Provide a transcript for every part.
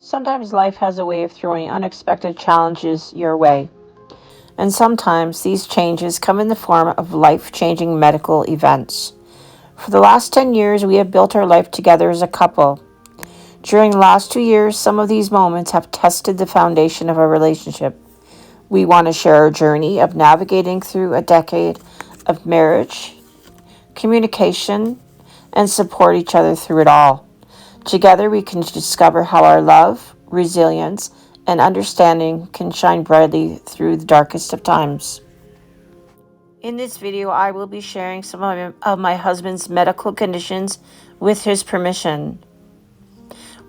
Sometimes life has a way of throwing unexpected challenges your way, and sometimes these changes come in the form of life changing medical events. For the last 10 years, we have built our life together as a couple. During the last 2 years, some of these moments have tested the foundation of our relationship. We want to share our journey of navigating through a decade of marriage, communication, and support each other through it all. Together, we can discover how our love, resilience, and understanding can shine brightly through the darkest of times. In this video, I will be sharing some of my husband's medical conditions with his permission.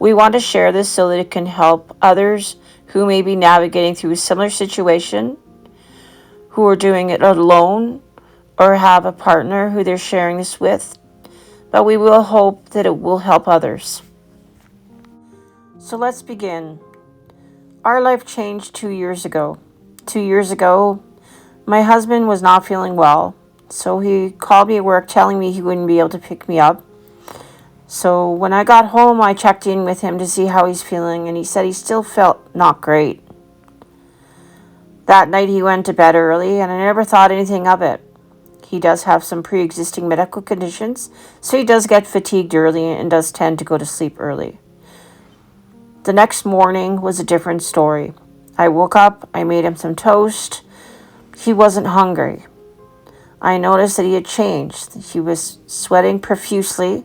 We want to share this so that it can help others who may be navigating through a similar situation, who are doing it alone, or have a partner who they're sharing this with. But we will hope that it will help others. So let's begin. Our life changed 2 years ago. 2 years ago, my husband was not feeling well, so he called me at work telling me he wouldn't be able to pick me up. So when I got home, I checked in with him to see how he's feeling, and he said he still felt not great. That night he went to bed early, and I never thought anything of it. He does have some pre-existing medical conditions, so he does get fatigued early and does tend to go to sleep early. The next morning was a different story. I woke up, I made him some toast. He wasn't hungry. I noticed that he had changed. He was sweating profusely.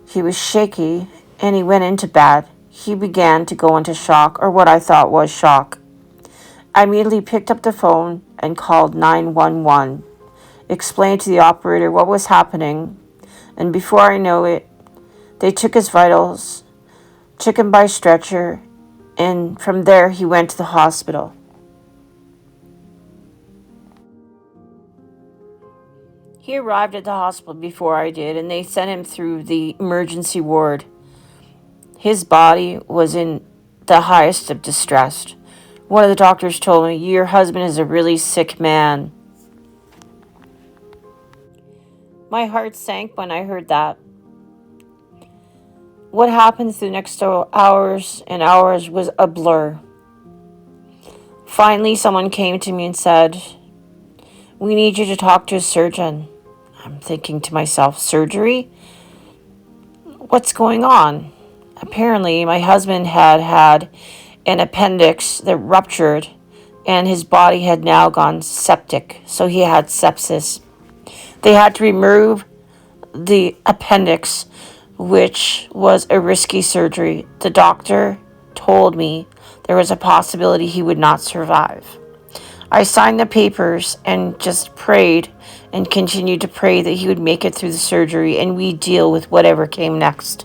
He was shaky, and he went into bed. He began to go into shock, or what I thought was shock. I immediately picked up the phone and called 911, explained to the operator what was happening, and before I know it, they took his vitals, took him by stretcher, and from there he went to the hospital. He arrived at the hospital before I did, and they sent him through the emergency ward. His body was in the highest of distress. One of the doctors told me, "Your husband is a really sick man." My heart sank when I heard that. What happened through the next hours and hours was a blur. Finally, someone came to me and said, "We need you to talk to a surgeon." I'm thinking to myself, surgery? What's going on? Apparently, my husband had an appendix that ruptured, and his body had now gone septic, so he had sepsis. They had to remove the appendix, which was a risky surgery. The doctor told me there was a possibility he would not survive. I signed the papers and just prayed and continued to pray that he would make it through the surgery and we'd deal with whatever came next.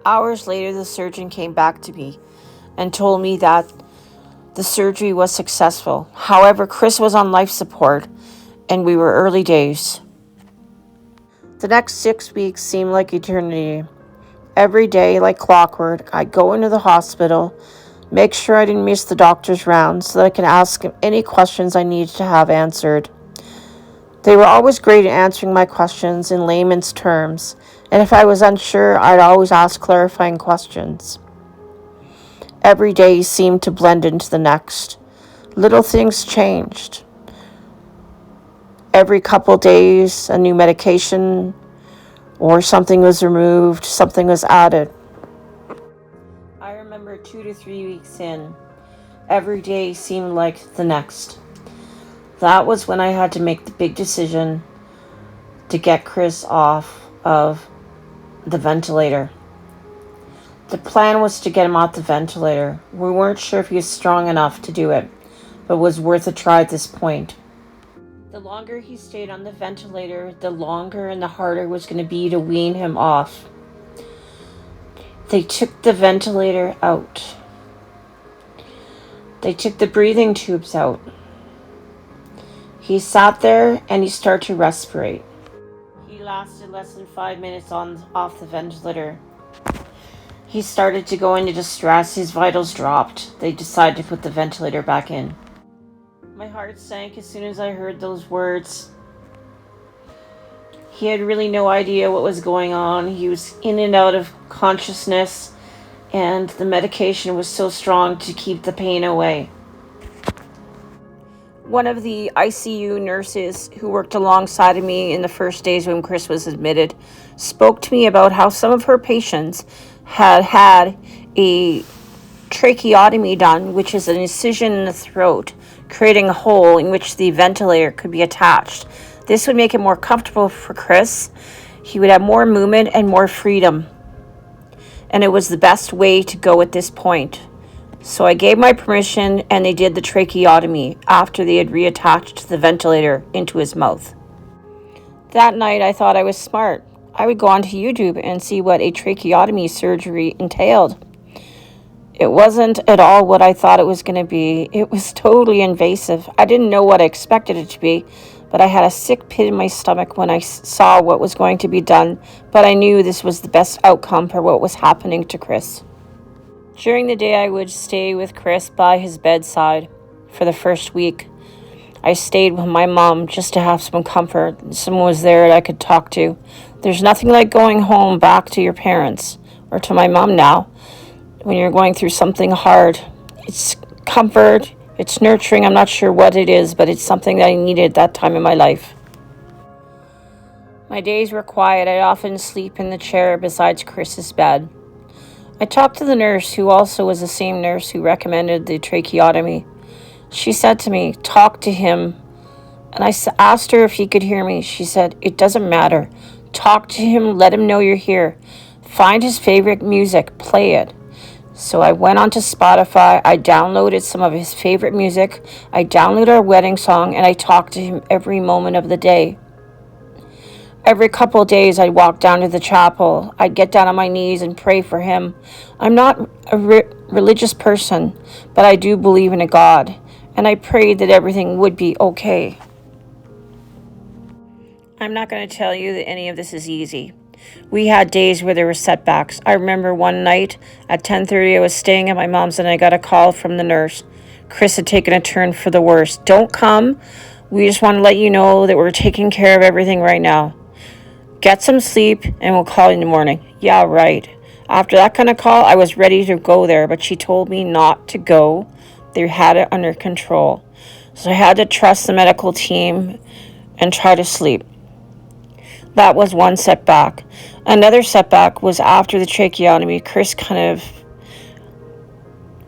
Hours later, the surgeon came back to me and told me that the surgery was successful. However, Chris was on life support and we were early days. The next 6 weeks seemed like eternity. Every day, like clockwork, I'd go into the hospital, make sure I didn't miss the doctor's rounds so that I could ask him any questions I needed to have answered. They were always great at answering my questions in layman's terms, and if I was unsure, I'd always ask clarifying questions. Every day seemed to blend into the next. Little things changed. Every couple days, a new medication or something was removed, something was added. I remember 2 to 3 weeks in, every day seemed like the next. That was when I had to make the big decision to get Chris off of the ventilator. The plan was to get him off the ventilator. We weren't sure if he was strong enough to do it, but it was worth a try at this point. The longer he stayed on the ventilator, the longer and the harder it was going to be to wean him off. They took the ventilator out. They took the breathing tubes out. He sat there and he started to respirate. He lasted less than 5 minutes off the ventilator. He started to go into distress. His vitals dropped. They decided to put the ventilator back in. My heart sank as soon as I heard those words. He had really no idea what was going on. He was in and out of consciousness, and the medication was so strong to keep the pain away. One of the ICU nurses who worked alongside of me in the first days when Chris was admitted spoke to me about how some of her patients had had a tracheotomy done, which is an incision in the throat, creating a hole in which the ventilator could be attached. This would make it more comfortable for Chris. He would have more movement and more freedom. And it was the best way to go at this point. So I gave my permission, and they did the tracheotomy after they had reattached the ventilator into his mouth. That night I thought I was smart. I would go onto YouTube and see what a tracheotomy surgery entailed. It wasn't at all what I thought it was going to be. It was totally invasive. I didn't know what I expected it to be, but I had a sick pit in my stomach when I saw what was going to be done, but I knew this was the best outcome for what was happening to Chris. During the day, I would stay with Chris by his bedside for the first week. I stayed with my mom just to have some comfort. Someone was there that I could talk to. There's nothing like going home back to your parents, or to my mom now, when you're going through something hard. It's comfort, it's nurturing. I'm not sure what it is, but it's something that I needed at that time in my life. My days were quiet. I'd often sleep in the chair beside Chris's bed. I talked to the nurse, who also was the same nurse who recommended the tracheotomy. She said to me, "Talk to him." And I asked her if he could hear me. She said, "It doesn't matter. Talk to him, let him know you're here. Find his favorite music, play it." So I went onto Spotify, I downloaded some of his favorite music, I downloaded our wedding song, and I talked to him every moment of the day. Every couple of days, I'd walk down to the chapel. I'd get down on my knees and pray for him. I'm not a religious person, but I do believe in a God, and I prayed that everything would be okay. I'm not going to tell you that any of this is easy. We had days where there were setbacks. I remember one night at 10:30, I was staying at my mom's, and I got a call from the nurse. Chris had taken a turn for the worse. "Don't come. We just want to let you know that we're taking care of everything right now. Get some sleep, and we'll call you in the morning." Yeah, right. After that kind of call, I was ready to go there, but she told me not to go. They had it under control. So I had to trust the medical team and try to sleep. That was one setback. Another setback was after the tracheotomy. Chris kind of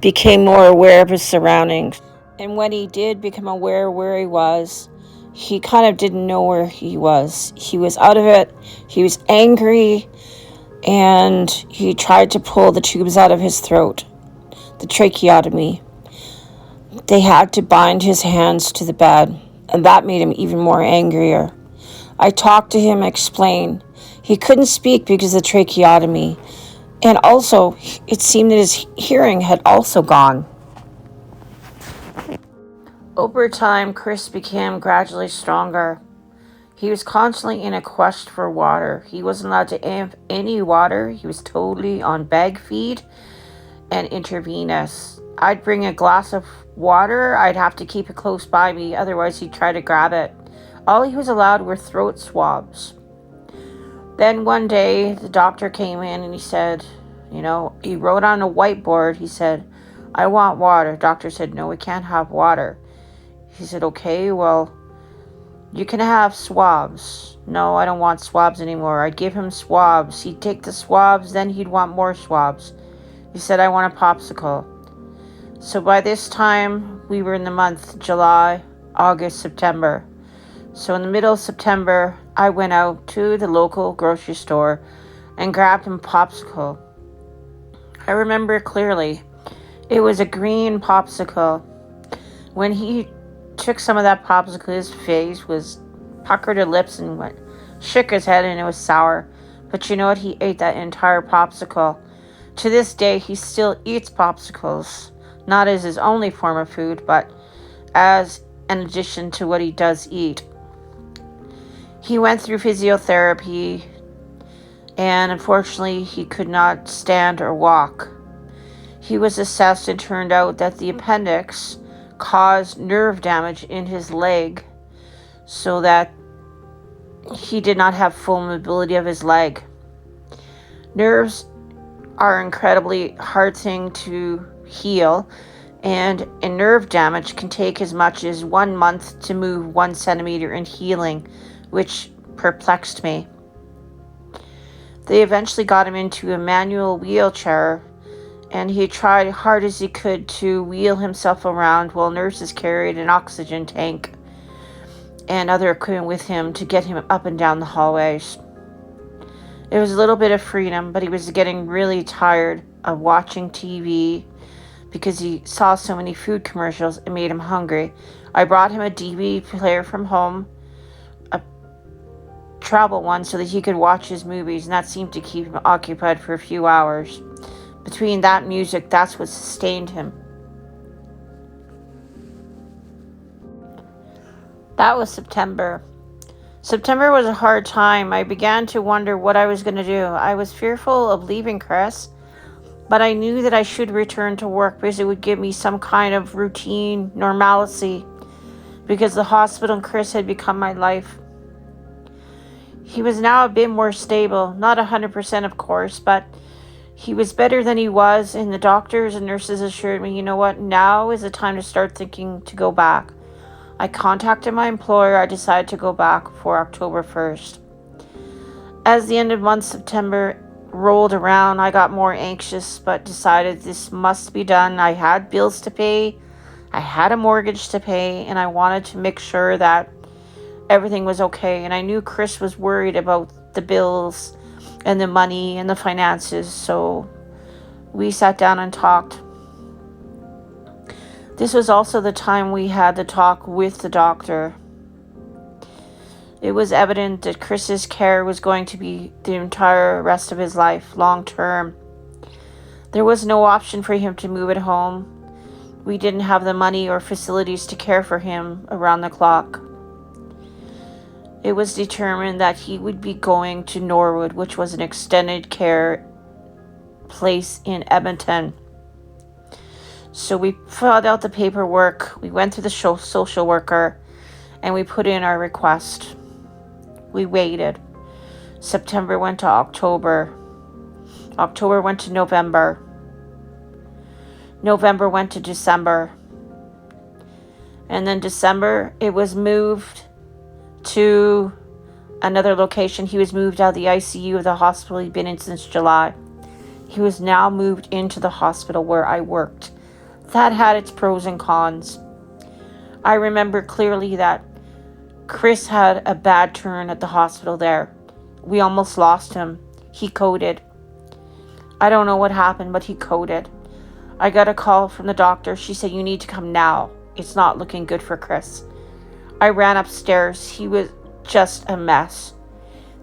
became more aware of his surroundings. And when he did become aware where he was, he kind of didn't know where he was. He was out of it. He was angry, and he tried to pull the tubes out of his throat, the tracheotomy. They had to bind his hands to the bed, and that made him even more angrier. I talked to him, explained. He couldn't speak because of the tracheotomy, and also it seemed that his hearing had also gone. Over time, Chris became gradually stronger. He was constantly in a quest for water. He wasn't allowed to have any water. He was totally on bag feed and intravenous. I'd bring a glass of water. I'd have to keep it close by me, otherwise he'd try to grab it. All he was allowed were throat swabs. Then one day, the doctor came in and he said, he wrote on a whiteboard, he said, "I want water." Doctor said, "No, we can't have water." He said, "Okay, well, you can have swabs." "No, I don't want swabs anymore." I'd give him swabs. He'd take the swabs, then he'd want more swabs. He said, "I want a popsicle." So by this time, we were in the month July, August, September. So in the middle of September, I went out to the local grocery store and grabbed him a popsicle. I remember clearly. It was a green popsicle. When he took some of that popsicle, his face was puckered his lips and shook his head, and it was sour. But you know what? He ate that entire popsicle. To this day, he still eats popsicles, not as his only form of food, but as an addition to what he does eat. He went through physiotherapy, and unfortunately, he could not stand or walk. He was assessed, and turned out that the appendix caused nerve damage in his leg, so that he did not have full mobility of his leg. Nerves are an incredibly hard thing to heal, and a nerve damage can take as much as 1 month to move 1 centimeter in healing, which perplexed me. They eventually got him into a manual wheelchair, and he tried hard as he could to wheel himself around while nurses carried an oxygen tank and other equipment with him to get him up and down the hallways. It was a little bit of freedom, but he was getting really tired of watching TV because he saw so many food commercials. It made him hungry. I brought him a DVD player from home, a travel one, so that he could watch his movies, and that seemed to keep him occupied for a few hours. Between that and music, that's what sustained him. That was September. September was a hard time. I began to wonder what I was going to do. I was fearful of leaving Chris, but I knew that I should return to work because it would give me some kind of routine, normalcy, because the hospital and Chris had become my life. He was now a bit more stable, not 100% of course, but he was better than he was, and the doctors and nurses assured me, you know what, now is the time to start thinking to go back. I contacted my employer. I decided to go back for October 1st. As the end of month September rolled around, I got more anxious, but decided this must be done. I had bills to pay, I had a mortgage to pay, and I wanted to make sure that everything was okay. And I knew Chris was worried about the bills and the money and the finances, so we sat down and talked. This was also the time we had the talk with the doctor. It was evident that Chris's care was going to be the entire rest of his life, long term. There was no option for him to move at home. We didn't have the money or facilities to care for him around the clock. It was determined that he would be going to Norwood, which was an extended care place in Edmonton. So we filled out the paperwork, we went through the social worker, and we put in our request. We waited. September went to October. October went to November. November went to December. And then December, it was moved to another location. He was moved out of the ICU of the hospital he'd been in since July. He was now moved into the hospital where I worked. That had its pros and cons. I remember clearly that Chris had a bad turn at the hospital there. We almost lost him. He coded. I don't know what happened, but he coded. I got a call from the doctor. She said, "You need to come now. It's not looking good for Chris." I ran upstairs. He was just a mess.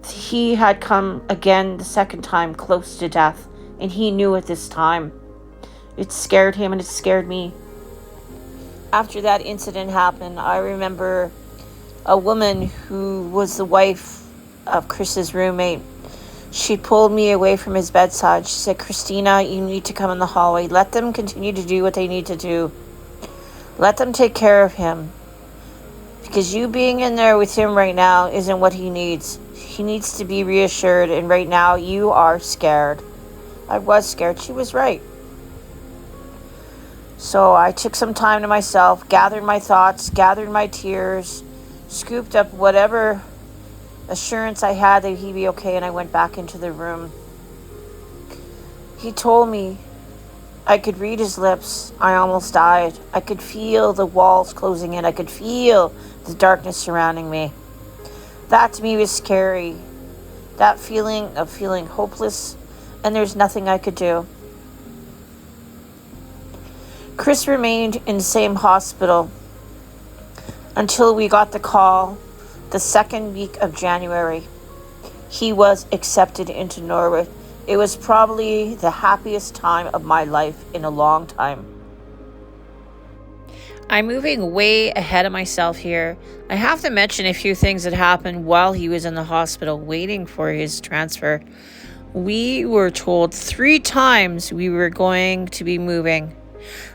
He had come again the second time close to death, and he knew it this time. It scared him and it scared me. After that incident happened, I remember a woman who was the wife of Chris's roommate. She pulled me away from his bedside. She said, "Christina, you need to come in the hallway. Let them continue to do what they need to do. Let them take care of him. Because you being in there with him right now isn't what he needs. He needs to be reassured, and right now you are scared." I was scared. She was right. So I took some time to myself, gathered my thoughts, gathered my tears, scooped up whatever assurance I had that he'd be okay, and I went back into the room. He told me, I could read his lips. I almost died. I could feel the walls closing in. I could feel the darkness surrounding me. That to me was scary. That feeling of feeling hopeless, and there's nothing I could do. Chris remained in the same hospital until we got the call the second week of January. He was accepted into Norwood. It was probably the happiest time of my life in a long time. I'm moving way ahead of myself here. I have to mention a few things that happened while he was in the hospital waiting for his transfer. We were told 3 times we were going to be moving.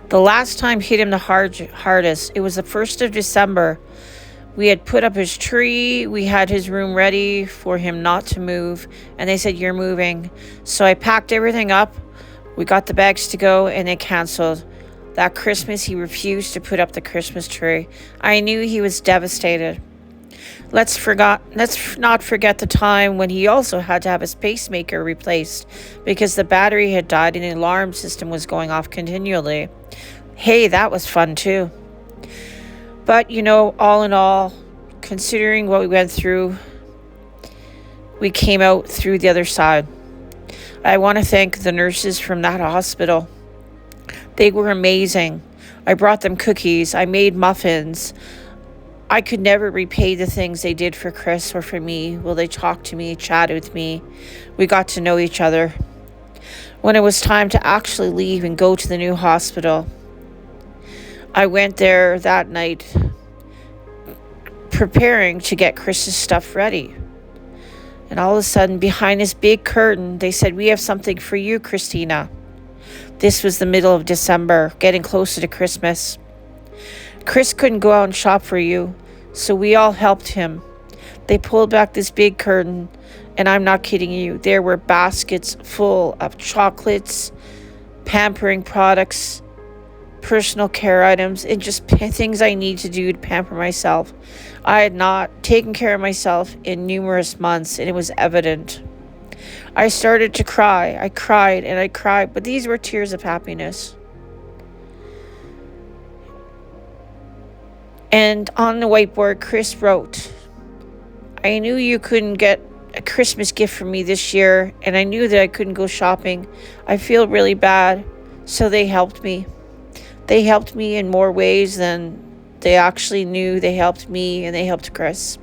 The last time hit him the hardest. It was the 1st of December We had put up his tree. We had his room ready for him not to move. And they said, "You're moving." So I packed everything up. We got the bags to go and they canceled. That Christmas, he refused to put up the Christmas tree. I knew he was devastated. Let's not forget the time when he also had to have his pacemaker replaced because the battery had died and the alarm system was going off continually. Hey, that was fun too. But, all in all, considering what we went through, we came out through the other side. I want to thank the nurses from that hospital. They were amazing. I brought them cookies. I made muffins. I could never repay the things they did for Chris or for me. Well, they talked to me, chatted with me. We got to know each other. When it was time to actually leave and go to the new hospital, I went there that night preparing to get Chris's stuff ready. And all of a sudden, behind this big curtain, they said, "We have something for you, Christina." This was the middle of December, getting closer to Christmas. "Chris couldn't go out and shop for you, so we all helped him." They pulled back this big curtain, and I'm not kidding you. There were baskets full of chocolates, pampering products, personal care items, and just things I need to do to pamper myself. I had not taken care of myself in numerous months, and it was evident. I started to cry. I cried and I cried, but these were tears of happiness. And on the whiteboard, Chris wrote, "I knew you couldn't get a Christmas gift for me this year, and I knew that I couldn't go shopping. I feel really bad." So they helped me. They helped me in more ways than they actually knew. They helped me and they helped Chris.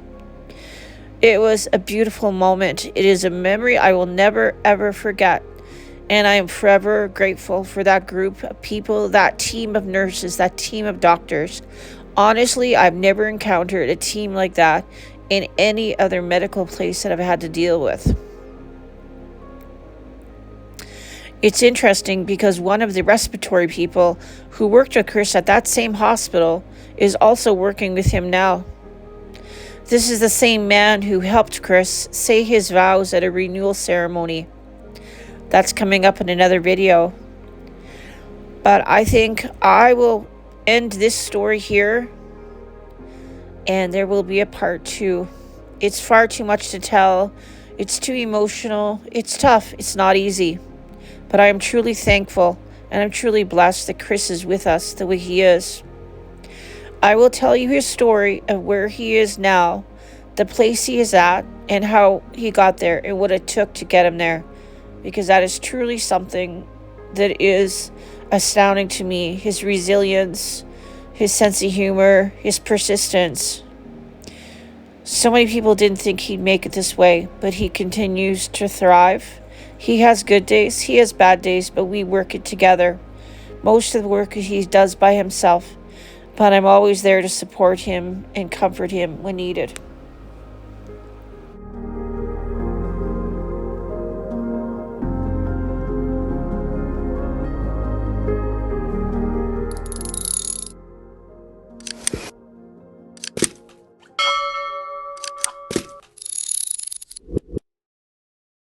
It was a beautiful moment. It is a memory I will never, ever forget. And I am forever grateful for that group of people, that team of nurses, that team of doctors. Honestly, I've never encountered a team like that in any other medical place that I've had to deal with. It's interesting because one of the respiratory people who worked with Chris at that same hospital is also working with him now. This is the same man who helped Chris say his vows at a renewal ceremony. That's coming up in another video. But I think I will end this story here, and there will be a part 2. It's far too much to tell. It's too emotional. It's tough. It's not easy. But I am truly thankful, and I'm truly blessed that Chris is with us the way he is. I will tell you his story of where he is now, the place he is at, and how he got there and what it took to get him there, because that is truly something that is astounding to me. His resilience, his sense of humor, his persistence. So many people didn't think he'd make it this way, but he continues to thrive. He has good days, he has bad days, but we work it together. Most of the work he does by himself, but I'm always there to support him and comfort him when needed.